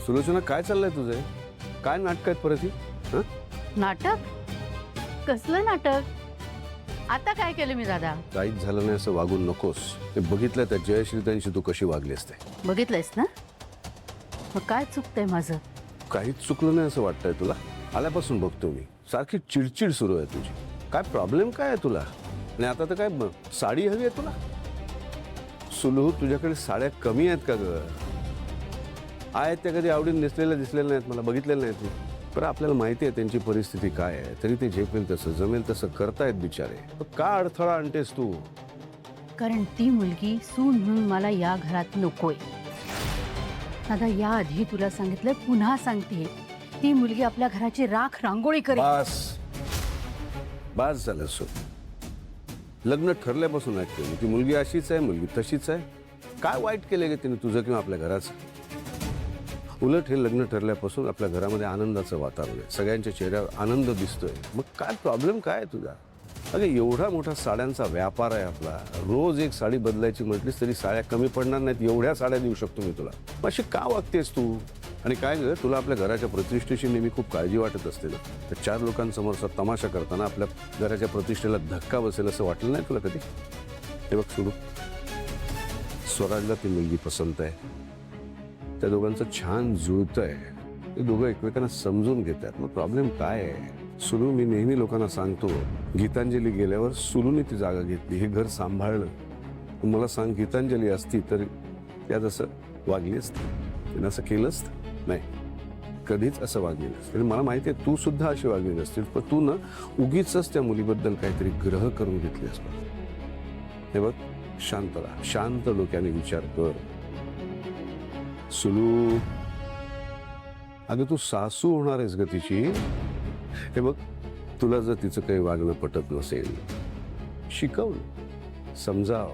सुलोचना काय चाललंय तुझे? काय नाटक आहेत परत ही? हं? नाटक? कसलं नाटक? आता काय केलं मी दादा? काहीच झालं नाही असं वागू नकोस. ते बघितलं त्या जयश्रीताईंशी तू कशी वागली असते. बघितलंयस ना? मग काय चुकतंय माझं? काहीच चुकलं नाही असं वाटतंय तुला? आल्यापासून बघतो मी, सारखी चिडचिड सुरू आहे तुझी. काय प्रॉब्लेम काय आहे तुला? आणि आता तर काय साडी हवी आहे तुला? सुलू, तुझ्याकडे साड्या कमी आहेत का ग? आहेत त्या कधी आवडीने नेसलेल्या दिसलेल्या नाहीत, मला बघितलेल्या नाहीत मी. पण आपल्याला माहिती आहे त्यांची परिस्थिती काय आहे, तरी ते झेपेल तसं जमेल तसं करतायत बिचारे. पण का अडथळा आणतेस तू? कारण ती मुलगी सून म्हणून मला या घरात नकोय. दादा, याआधी तुला सांगितलं, पुन्हा सांगते, ती मुलगी आपल्या घराची राख रांगोळी करेल. बस बस झालं सो. लग्न ठरल्यापासून ऐकते मी, ती मुलगी अशीच आहे, मुलगी तशीच आहे. काय वाईट केलं गे तिने तुझं किंवा आपल्या घराचं? उलट हे लग्न ठरल्यापासून आपल्या घरामध्ये आनंदाचं वातावरण आहे, सगळ्यांच्या चेहऱ्यावर आनंद दिसतोय. मग काय प्रॉब्लेम काय आहे तुझा? अरे एवढा मोठा साड्यांचा व्यापार आहे आपला, रोज एक साडी बदलायची म्हटलीस तरी साड्या कमी पडणार नाहीत, एवढ्या साड्या देऊ शकतो मी तुला. मग अशी का वागतेस तू? आणि काय ग, तुला आपल्या घराच्या प्रतिष्ठेची नेहमी खूप काळजी वाटत असते ना? तर चार लोकांसमोरचा तमाशा करताना आपल्या घराच्या प्रतिष्ठेला धक्का बसेल असं वाटलं नाही तुला कधी? हे बघ सुरू, स्वराजला ती मुलगी पसंत आहे, त्या दोघांचं छान जुळतंय, ते दोघं एकमेकांना समजून घेतात. मग प्रॉब्लेम काय आहे? सुलू, मी नेहमी लोकांना सांगतो, गीतांजली गेल्यावर सुलूने ती जागा घेतली, हे घर सांभाळलं. मला सांग, गीतांजली असती तर त्यात असं वागली असती? तिनं असं केलं असतं? नाही, कधीच असं वागली नसते. मला माहिती आहे तू सुद्धा अशी वागली नसतील, पण तू ना उगीच त्या मुलीबद्दल काहीतरी ग्रह करून घेतली असतं. हे बघ, शांत राहा, शांत डोक्याने विचार कर. सुलू, अगं तू सासू होणार आहेस ग तिची. हे बघ, तुला जर तिचं काही वागणं पटत नसेल, शिकव, समजाव.